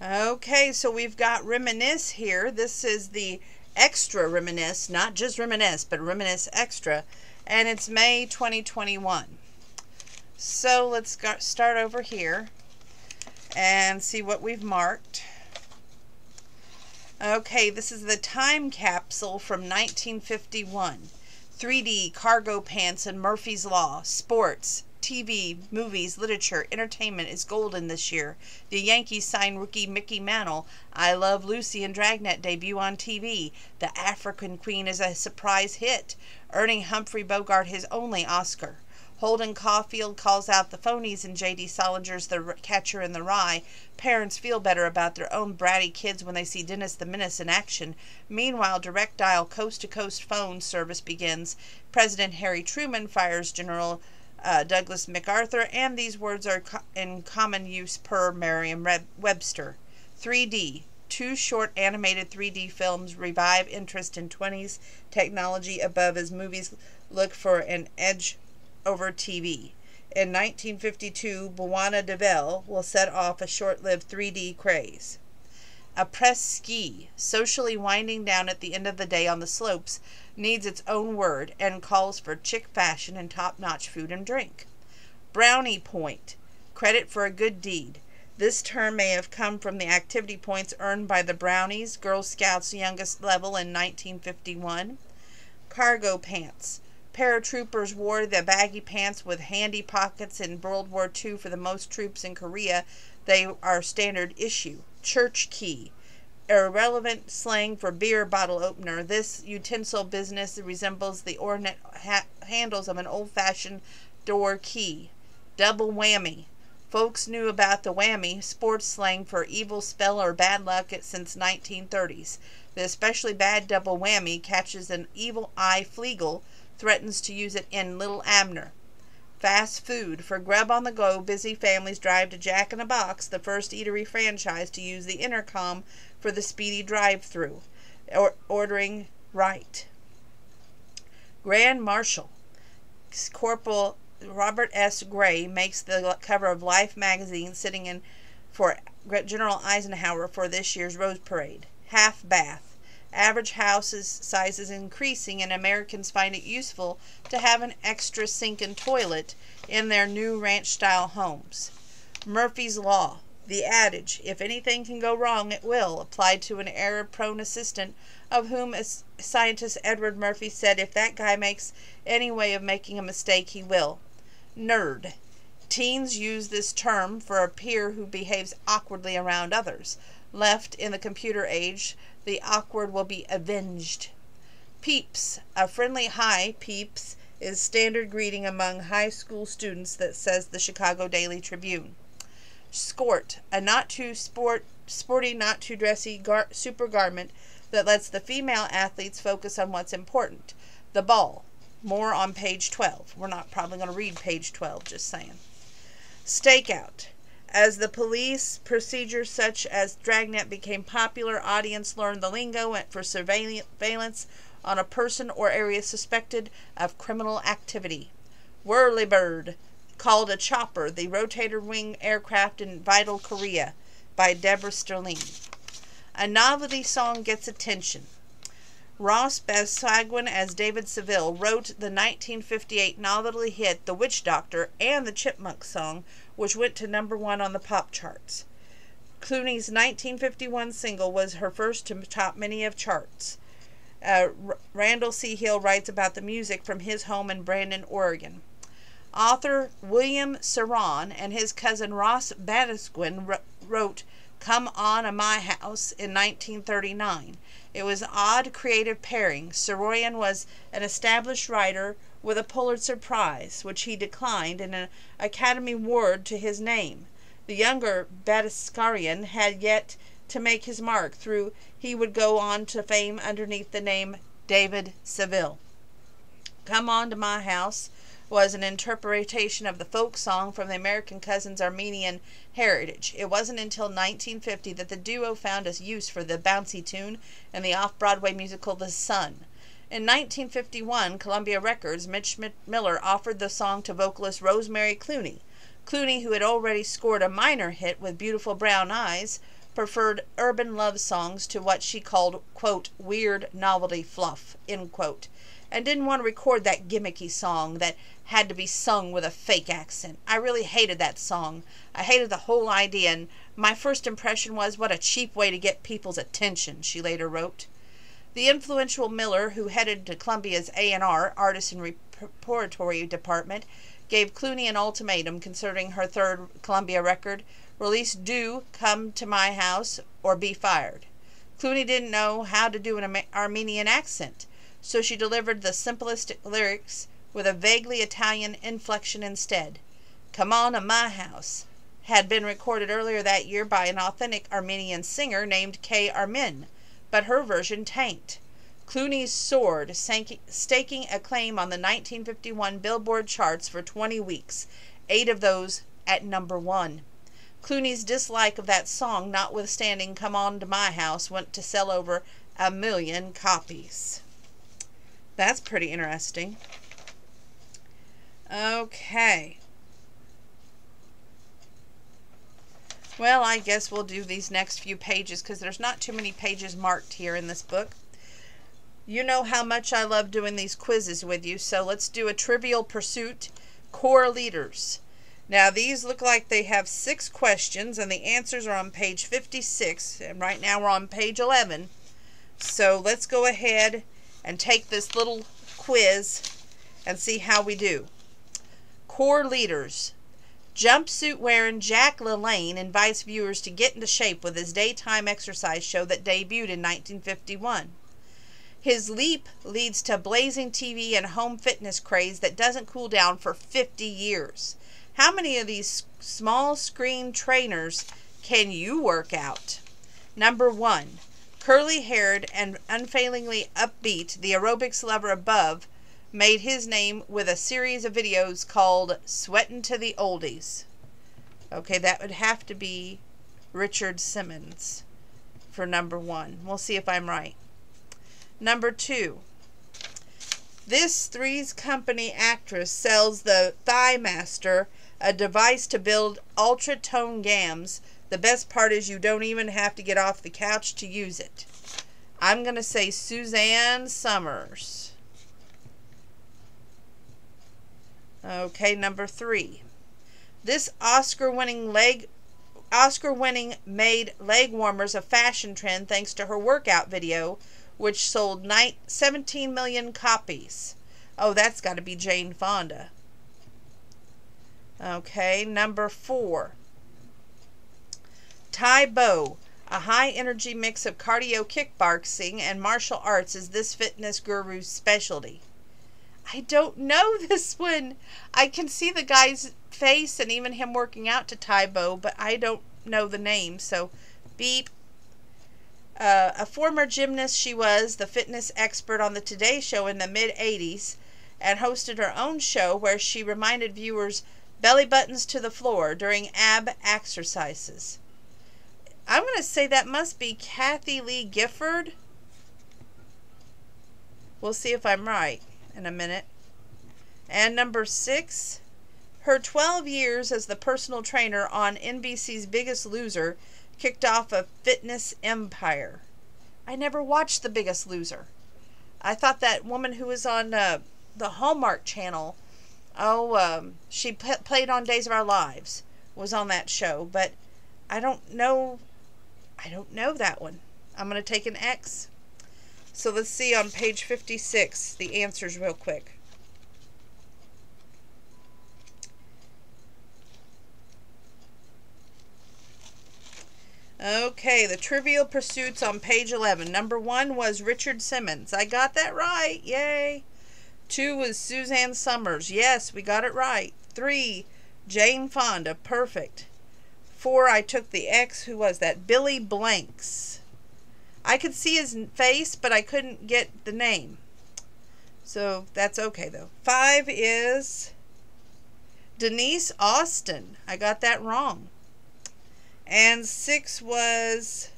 Okay, so we've got Reminisce here. This is the extra Reminisce, not just Reminisce, but Reminisce Extra, and it's May 2021. So let's start over here and see what we've marked. Okay, this is the time capsule from 1951. 3D, cargo pants, and Murphy's Law. Sports, TV, movies, literature, entertainment is golden this year. The Yankees sign rookie Mickey Mantle. I Love Lucy and Dragnet debut on TV. The African Queen is a surprise hit, earning Humphrey Bogart his only Oscar. Holden Caulfield calls out the phonies in J.D. Salinger's The Catcher in the Rye. Parents feel better about their own bratty kids when they see Dennis the Menace in action. Meanwhile, direct dial coast-to-coast phone service begins. President Harry Truman fires General Douglas MacArthur, and these words are in common use per Merriam-Webster. 3D. Two short animated 3D films revive interest in 20s technology above as movies look for an edge over TV. In 1952, Buona de Belle will set off a short-lived 3D craze. A press ski, socially winding down at the end of the day on the slopes, needs its own word and calls for chic fashion and top-notch food and drink. Brownie point, credit for a good deed. This term may have come from the activity points earned by the Brownies, Girl Scouts' youngest level in 1951. Cargo pants. Paratroopers wore the baggy pants with handy pockets in World War II for the most troops in Korea. They are standard issue. Church key. Irrelevant slang for beer bottle opener. This utensil business resembles the ornate handles of an old-fashioned door key. Double whammy. Folks knew about the whammy, sports slang for evil spell or bad luck since 1930s. The especially bad double whammy catches an evil eye Flegel, threatens to use it in Little Abner. Fast food. For grub on the go, busy families drive to Jack in the Box, the first eatery franchise to use the intercom for the speedy drive-through, ordering right. Grand Marshal. Corporal Robert S. Gray makes the cover of Life magazine, sitting in for General Eisenhower for this year's Rose Parade. Half bath. Average houses sizes increasing, and Americans find it useful to have an extra sink and toilet in their new ranch-style homes. Murphy's Law. The adage, if anything can go wrong, it will, applied to an error-prone assistant of whom scientist Edward Murphy said, if that guy makes any way of making a mistake, he will. Nerd. Teens use this term for a peer who behaves awkwardly around others. Left in the computer age, the awkward will be avenged. Peeps. A friendly hi, peeps, is standard greeting among high school students, that says the Chicago Daily Tribune. Skort. A not too sporty, not too dressy super garment that lets the female athletes focus on what's important. The ball. More on page 12. We're not probably going to read page 12, just saying. Stakeout. As the police procedures such as Dragnet became popular, audience learned the lingo for surveillance on a person or area suspected of criminal activity. Whirlybird. Called a chopper, the rotator wing aircraft in vital Korea, by Deborah Sterling. A novelty song gets attention. Ross Basagwin as David Seville wrote the 1958 novelty hit The Witch Doctor and the Chipmunk song, which went to #1 on the pop charts. Clooney's 1951 single was her first to top many of charts. Randall C. Hill writes about the music from his home in Brandon, Oregon. Author William Saron and his cousin Ross Basagwin wrote Come On to My House in 1939. It was an odd creative pairing. Saroyan was an established writer with a Pulitzer Prize, which he declined, and an Academy Award to his name. The younger Badaskarian had yet to make his mark. He would go on to fame underneath the name David Seville. Come On to My House was an interpretation of the folk song from the American Cousins' Armenian heritage. It wasn't until 1950 that the duo found a use for the bouncy tune in the off-Broadway musical The Sun. In 1951, Columbia Records, Mitch Miller offered the song to vocalist Rosemary Clooney. Clooney, who had already scored a minor hit with Beautiful Brown Eyes, preferred urban love songs to what she called, quote, weird novelty fluff, end quote, and didn't want to record that gimmicky song that had to be sung with a fake accent. I really hated that song. I hated the whole idea, and my first impression was, what a cheap way to get people's attention, she later wrote. The influential Miller, who headed to Columbia's A&R, Artist and Repertory Department, gave Clooney an ultimatum concerning her third Columbia record: release Do Come to My House or be fired. Clooney didn't know how to do an Armenian accent, so she delivered the simplest lyrics with a vaguely Italian inflection instead. Come On to My House had been recorded earlier that year by an authentic Armenian singer named K. Armin, but her version tanked. Clooney's soared, staking a claim on the 1951 Billboard charts for 20 weeks, 8 of those at number 1. Clooney's dislike of that song, notwithstanding Come On to My House, went to sell over 1 million copies. That's pretty interesting. Okay. Well, I guess we'll do these next few pages because there's not too many pages marked here in this book. You know how much I love doing these quizzes with you, so let's do a Trivial Pursuit Core Leaders. Now, these look like they have 6 questions, and the answers are on page 56, and right now we're on page 11. So let's go ahead and take this little quiz and see how we do. Core Leaders. Jumpsuit-wearing Jack LaLanne invites viewers to get into shape with his daytime exercise show that debuted in 1951. His leap leads to blazing TV and home fitness craze that doesn't cool down for 50 years. How many of these small screen trainers can you work out? Number 1. Curly-haired and unfailingly upbeat, the aerobics lover above made his name with a series of videos called Sweatin' to the Oldies. Okay, that would have to be Richard Simmons for number 1. We'll see if I'm right. Number 2. This Three's Company actress sells the Thigh Master, a device to build ultra-tone gams. The best part is you don't even have to get off the couch to use it. I'm going to say Suzanne Summers. Okay, number 3. This Oscar-winning made leg warmers a fashion trend thanks to her workout video, which sold 17 million copies. Oh, that's got to be Jane Fonda. Okay, number 4. Tai Bo, a high-energy mix of cardio kickboxing and martial arts, is this fitness guru's specialty. I don't know this one. I can see the guy's face and even him working out to Tai Bo, but I don't know the name, so beep. A former gymnast, she was the fitness expert on the Today Show in the mid-'80s and hosted her own show where she reminded viewers belly buttons to the floor during ab exercises. I'm going to say that must be Kathy Lee Gifford. We'll see if I'm right in a minute. And number 6, her 12 years as the personal trainer on NBC's Biggest Loser kicked off a fitness empire. I never watched The Biggest Loser. I thought that woman who was on the Hallmark Channel, she played on Days of Our Lives, was on that show, but I don't know that one. I'm going to take an X. So let's see on page 56 the answers real quick. Okay, the Trivial Pursuits on page 11. Number 1 was Richard Simmons. I got that right. Yay. 2 was Suzanne Summers. Yes, we got it right. 3, Jane Fonda. Perfect. 4, I took the X. Who was that? Billy Blanks. I could see his face, but I couldn't get the name. So that's okay, though. 5 is Denise Austin. I got that wrong. And 6 was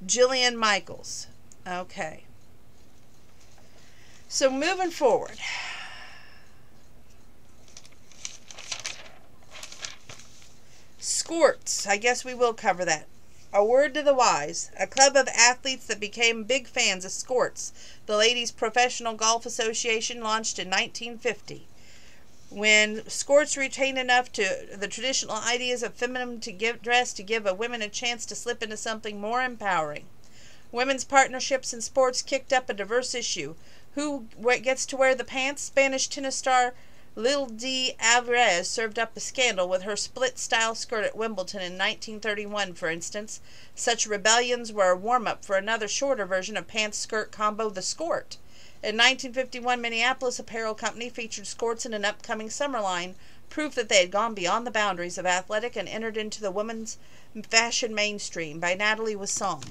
Jillian Michaels. Okay. So moving forward. Squirts. I guess we will cover that. A word to the wise. A club of athletes that became big fans of Skorts, the Ladies' Professional Golf Association, launched in 1950. When Skorts retained enough to the traditional ideas of feminine dress to give women a chance to slip into something more empowering. Women's partnerships in sports kicked up a diverse issue. Who gets to wear the pants? Spanish tennis star Lil D. Alvarez served up a scandal with her split-style skirt at Wimbledon in 1931, for instance. Such rebellions were a warm-up for another shorter version of pants-skirt combo, the Skort. In 1951, Minneapolis apparel company featured Skorts in an upcoming summer line, proof that they had gone beyond the boundaries of athletic and entered into the women's fashion mainstream, by Natalie Wissong.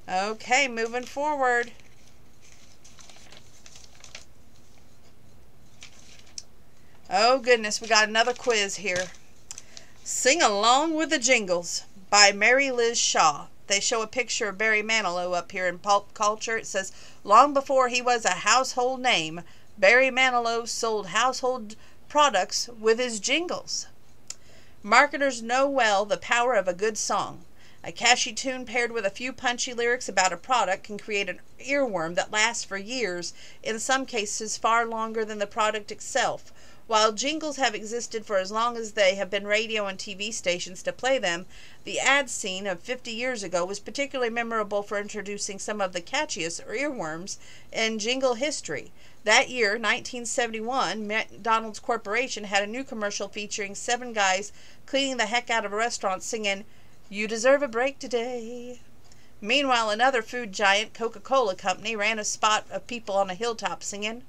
Okay, moving forward. Oh goodness, we got another quiz here. Sing Along with the Jingles by Mary Liz Shaw. They show a picture of Barry Manilow up here in pulp culture. It says, long before he was a household name, Barry Manilow sold household products with his jingles. Marketers know well the power of a good song. A catchy tune paired with a few punchy lyrics about a product can create an earworm that lasts for years, in some cases far longer than the product itself. While jingles have existed for as long as they have been radio and TV stations to play them, the ad scene of 50 years ago was particularly memorable for introducing some of the catchiest earworms in jingle history. That year, 1971, McDonald's Corporation had a new commercial featuring 7 guys cleaning the heck out of a restaurant singing, "You deserve a break today." Meanwhile, another food giant, Coca-Cola Company, ran a spot of people on a hilltop singing,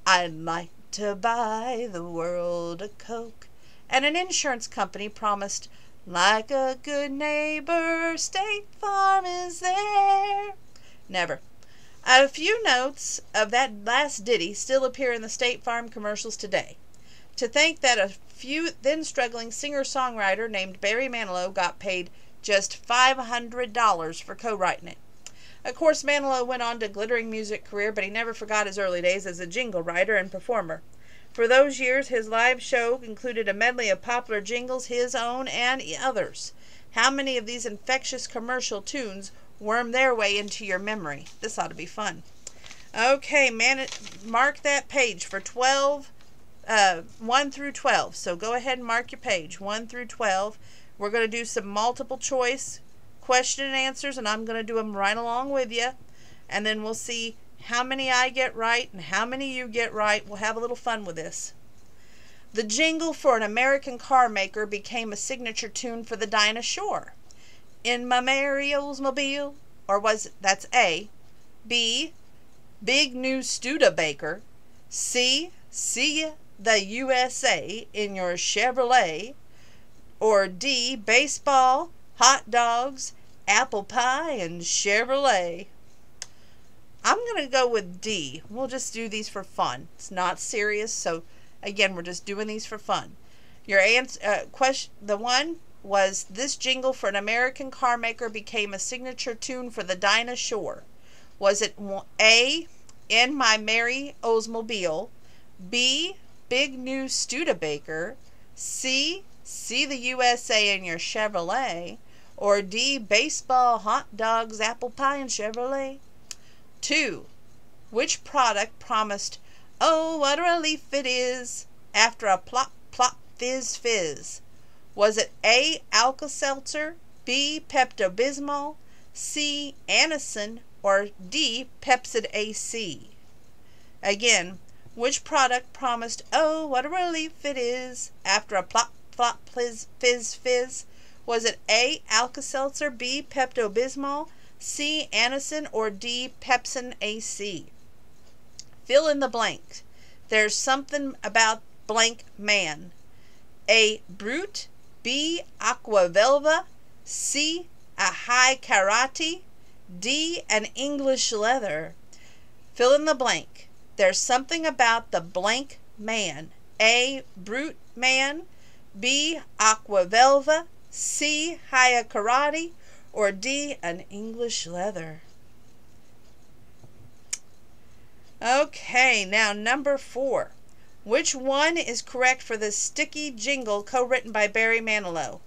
"I'd like to buy the world a Coke." And an insurance company promised, "Like a good neighbor, State Farm is there." Never. A few notes of that last ditty still appear in the State Farm commercials today. To think that a then struggling singer-songwriter named Barry Manilow got paid just $500 for co-writing it. Of course, Manilow went on to a glittering music career, but he never forgot his early days as a jingle writer and performer. For those years, his live show included a medley of popular jingles, his own and others. How many of these infectious commercial tunes worm their way into your memory? This ought to be fun. Okay, mark that page for 1 through 12. So go ahead and mark your page, 1 through 12. We're going to do some multiple choice question and answers, and I'm going to do them right along with you. And then we'll see how many I get right and how many you get right. We'll have a little fun with this. The jingle for an American car maker became a signature tune for the Dinah Shore. In my Mary Oldsmobile, or that's A. B. Big New Studebaker. C. See the USA in your Chevrolet. Or D. Baseball, hot dogs, apple pie, and Chevrolet. I'm going to go with D. We'll just do these for fun. It's not serious, so again, we're just doing these for fun. Your answer, the one was, this jingle for an American car maker became a signature tune for the Dinah Shore. Was it A, In My Mary Oldsmobile, B, Big New Studebaker, C, See the USA in your Chevrolet, or D, Baseball, hot dogs, apple pie, and Chevrolet? 2. Which product promised, "Oh, what a relief it is," after a plop, plop, fizz, fizz? Was it A, Alka-Seltzer, B, Pepto-Bismol, C, Anacin, or D, Pepsid AC? Again, which product promised, "Oh, what a relief it is," after a plop, plop, fizz, fizz? Was it A, Alka-Seltzer, B, Pepto-Bismol, C, Anacin, or D, Pepsin AC? Fill in the blank. There's something about blank man. A, Brute, B, Aquavelva, C, a high karate, D, an English leather. Fill in the blank. There's something about the blank man. A, Brute man, B, Aquavelva, C, high karate, or D, an English leather. Okay, now number 4. Which one is correct for this sticky jingle co-written by Barry Manilow?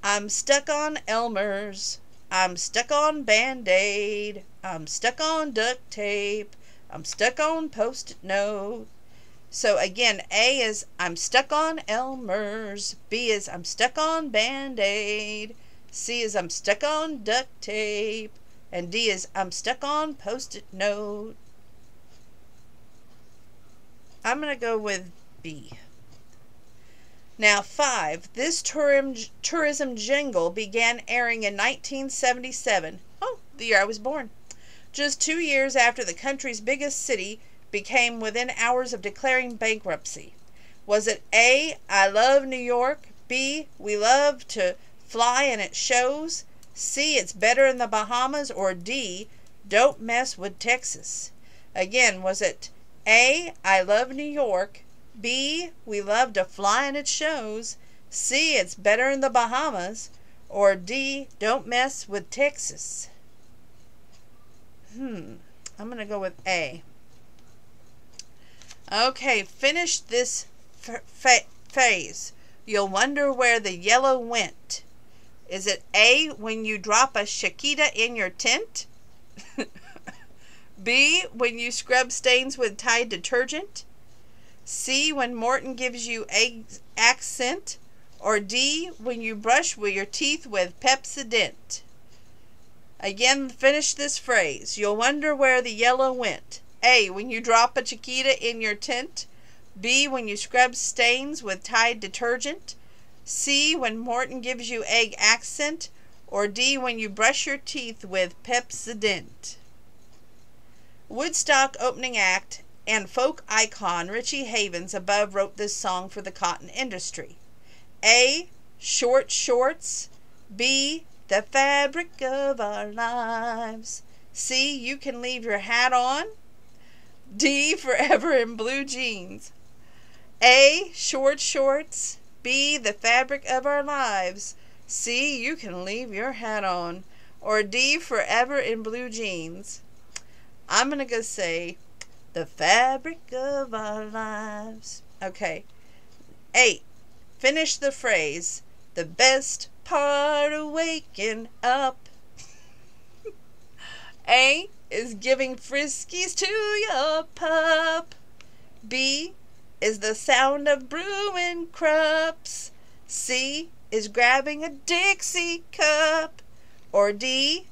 I'm stuck on Elmer's. I'm stuck on Band-Aid. I'm stuck on duct tape. I'm stuck on Post-it note. So again, A is I'm stuck on Elmer's. B is I'm stuck on Band-Aid. C is I'm stuck on duct tape. And D is I'm stuck on Post-it note. I'm going to go with B. Now 5. This tourism jingle began airing in 1977. Oh, the year I was born. Just 2 years after the country's biggest city became within hours of declaring bankruptcy. Was it A, I love New York, B, we love to fly and it shows, C, it's better in the Bahamas, or D, don't mess with Texas? Again, was it A, I love New York, B, we love to fly and it shows, C, it's better in the Bahamas, or D, don't mess with Texas? I'm going to go with A. Okay, finish this phrase. You'll wonder where the yellow went. Is it A, when you drop a Chiquita in your tent? B, when you scrub stains with Tide detergent? C, when Morton gives you accent? Or D, when you brush with your teeth with Pepsodent? Again, finish this phrase. You'll wonder where the yellow went. A, when you drop a Chiquita in your tent. B, when you scrub stains with Tide detergent. C, when Morton gives you egg accent. Or D, when you brush your teeth with Pepsodent? Woodstock opening act and folk icon Richie Havens above wrote this song for the cotton industry. A, short shorts. B, the fabric of our lives. C, you can leave your hat on. D, forever in blue jeans. A, short shorts. B, the fabric of our lives. C, you can leave your hat on. Or D, forever in blue jeans. I'm going to go say the fabric of our lives. Okay. 8. Finish the phrase. The best part of waking up. A is giving friskies to your pup. B is the sound of brewing crups. C is grabbing a Dixie cup. Or D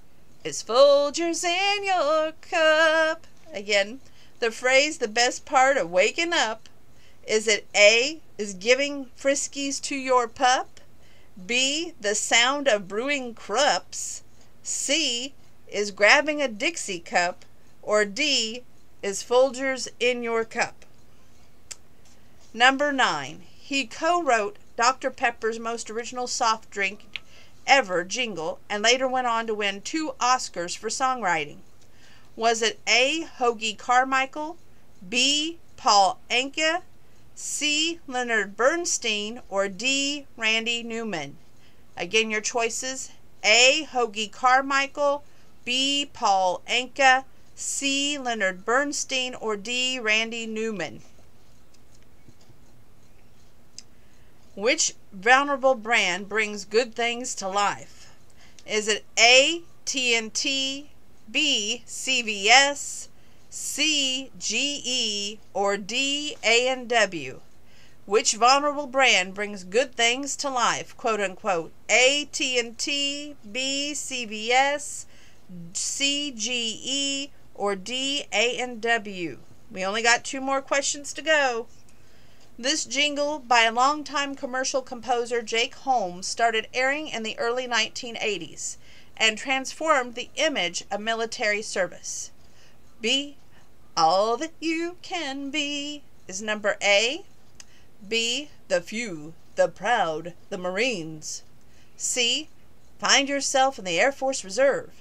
is Folgers in your cup. Again, the phrase the best part of waking up. Is it A is giving friskies to your pup? B, the sound of brewing crups? C is grabbing a Dixie cup? Or D is Folgers in your cup? Number 9. He co-wrote Dr. Pepper's most original soft drink ever jingle and later went on to win 2 Oscars for songwriting. Was it A, Hoagie Carmichael, B, Paul Anka, C, Leonard Bernstein, or D, Randy Newman? Again, your choices: A, Hoagie Carmichael, B, Paul Anka, C, Leonard Bernstein, or D, Randy Newman. Which vulnerable brand brings good things to life? Is it A, TNT, B, CVS, C, GE, or D, A&W? Which vulnerable brand brings good things to life, quote unquote? A, TNT, B, CVS, C, GE, or D, A&W? We only got 2 more questions to go. This jingle by a longtime commercial composer Jake Holmes started airing in the early 1980s and transformed the image of military service. Be all that you can be is number A. B, the few, the proud, the Marines. C, find yourself in the Air Force Reserve.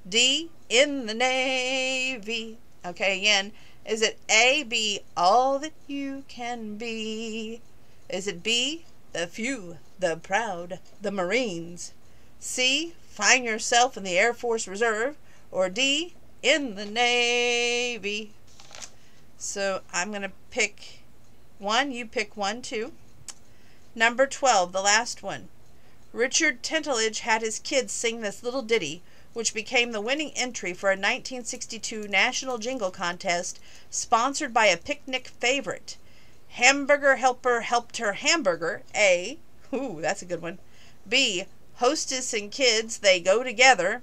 D, in the Navy. Okay, again, is it A, B, all that you can be? Is it B, the few, the proud, the Marines? C, find yourself in the Air Force Reserve? Or D, in the Navy? So I'm going to pick one. You pick one, too. Number 12, the last one. Richard Tinteledge had his kids sing this little ditty, which became the winning entry for a 1962 National Jingle Contest sponsored by a picnic favorite. Hamburger helper helped her hamburger. A. Ooh, that's a good one. B. Hostess and kids, they go together.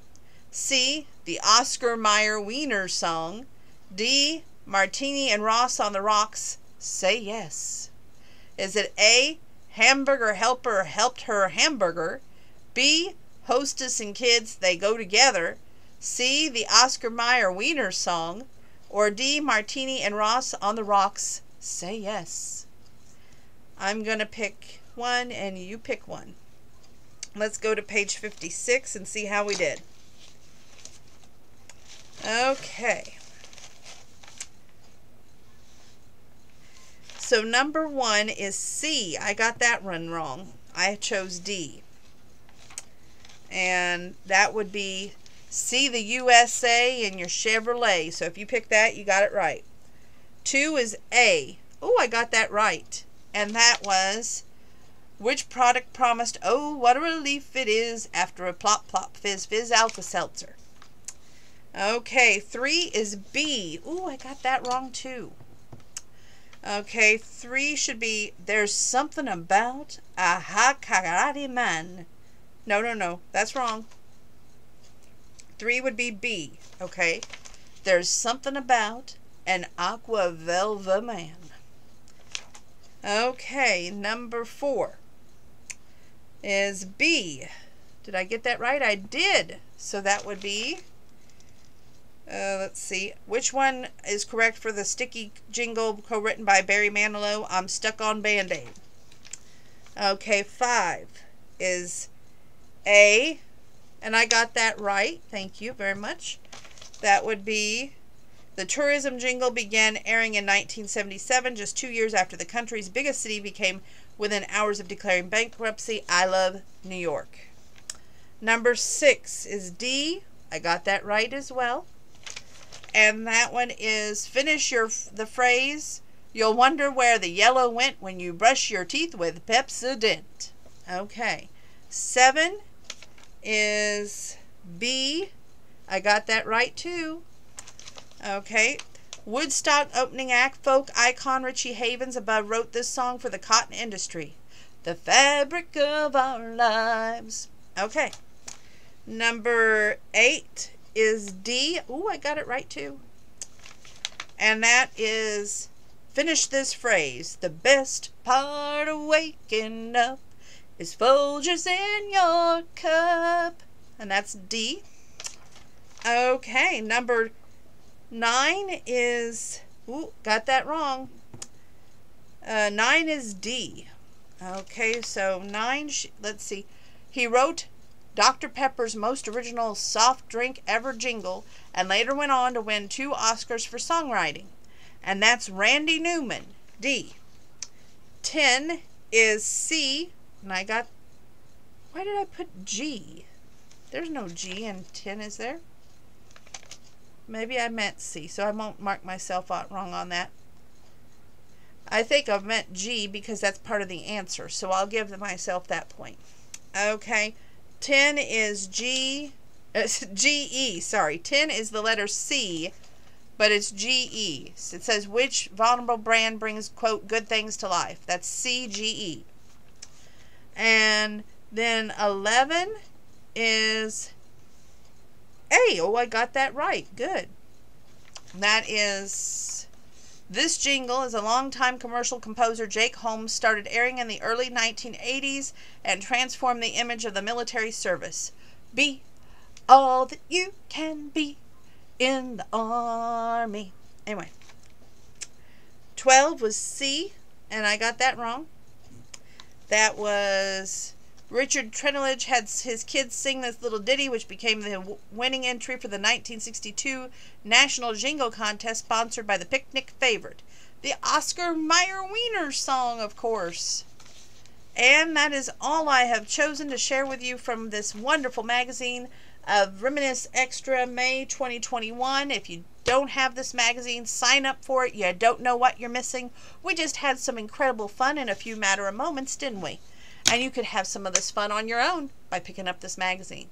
C. The Oscar Mayer Wiener song. D. Martini and Ross on the rocks, say yes. Is it A. Hamburger helper helped her hamburger? B. Hostess and kids, they go together. C. The Oscar Mayer Wiener song. Or D. Martini and Ross on the rocks, say yes. I'm going to pick one and you pick one. Let's go to page 56 and see how we did. Okay. So number 1 is C. I got that one wrong. I chose D. And that would be see the USA in your Chevrolet. So if you pick that, you got it right. 2 is A. Oh, I got that right. And that was, which product promised, oh, what a relief it is after a plop, plop, fizz, fizz Alka-Seltzer. Okay, 3 is B. Ooh, I got that wrong too. Okay, 3 should be, there's something about Aha Karate Man. No, that's wrong. 3 would be B, okay. There's something about an Aqua Velva Man. Okay, number 4 is B. Did I get that right? I did. So that would be, let's see, which one is correct for the sticky jingle co-written by Barry Manilow? I'm stuck on Band-Aid. Okay, 5 is A, and I got that right. Thank you very much. That would be, the tourism jingle began airing in 1977, just 2 years after the country's biggest city became within hours of declaring bankruptcy. I love New York. Number 6 is D. I got that right as well. And that one is finish the phrase, you'll wonder where the yellow went when you brush your teeth with Pepsodent. Okay. 7 is B. I got that right too. Okay. Woodstock opening act, folk icon Richie Havens above wrote this song for the cotton industry. The fabric of our lives. Okay. Number 8 is D. Ooh, I got it right too. And that is, finish this phrase. The best part of waking up is Folgers in your cup. And that's D. Okay, number 9 is, ooh, got that wrong. 9 is D. Okay, so 9, let's see. He wrote Dr. Pepper's most original soft drink ever jingle, and later went on to win 2 Oscars for songwriting. And that's Randy Newman, D. 10 is C, and I got, why did I put G? There's no G in 10, is there? Maybe I meant C, so I won't mark myself out wrong on that. I think I meant G because that's part of the answer, so I'll give myself that point. Okay. 10 is G-E, sorry. 10 is the letter C, but it's G-E. So it says, which vulnerable brand brings, quote, good things to life? That's C-G-E. And then 11 is A. Oh, I got that right. Good. That is, this jingle is a longtime commercial composer Jake Holmes started airing in the early 1980s and transformed the image of the military service. Be all that you can be in the army. Anyway. 12 was C, and I got that wrong. That was Richard Tinteledge had his kids sing this little ditty, which became the winning entry for the 1962 National Jingle Contest sponsored by the picnic favorite, the Oscar Mayer Wiener song, of course. And that is all I have chosen to share with you from this wonderful magazine of Reminisce Extra May 2021. If you don't have this magazine, sign up for it. You don't know what you're missing. We just had some incredible fun in a few matter of moments, didn't we? And you could have some of this fun on your own by picking up this magazine.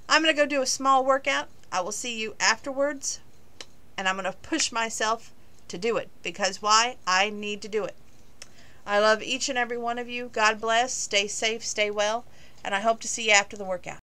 I'm going to go do a small workout. I will see you afterwards. And I'm going to push myself to do it. Because why? I need to do it. I love each and every one of you. God bless. Stay safe. Stay well. And I hope to see you after the workout.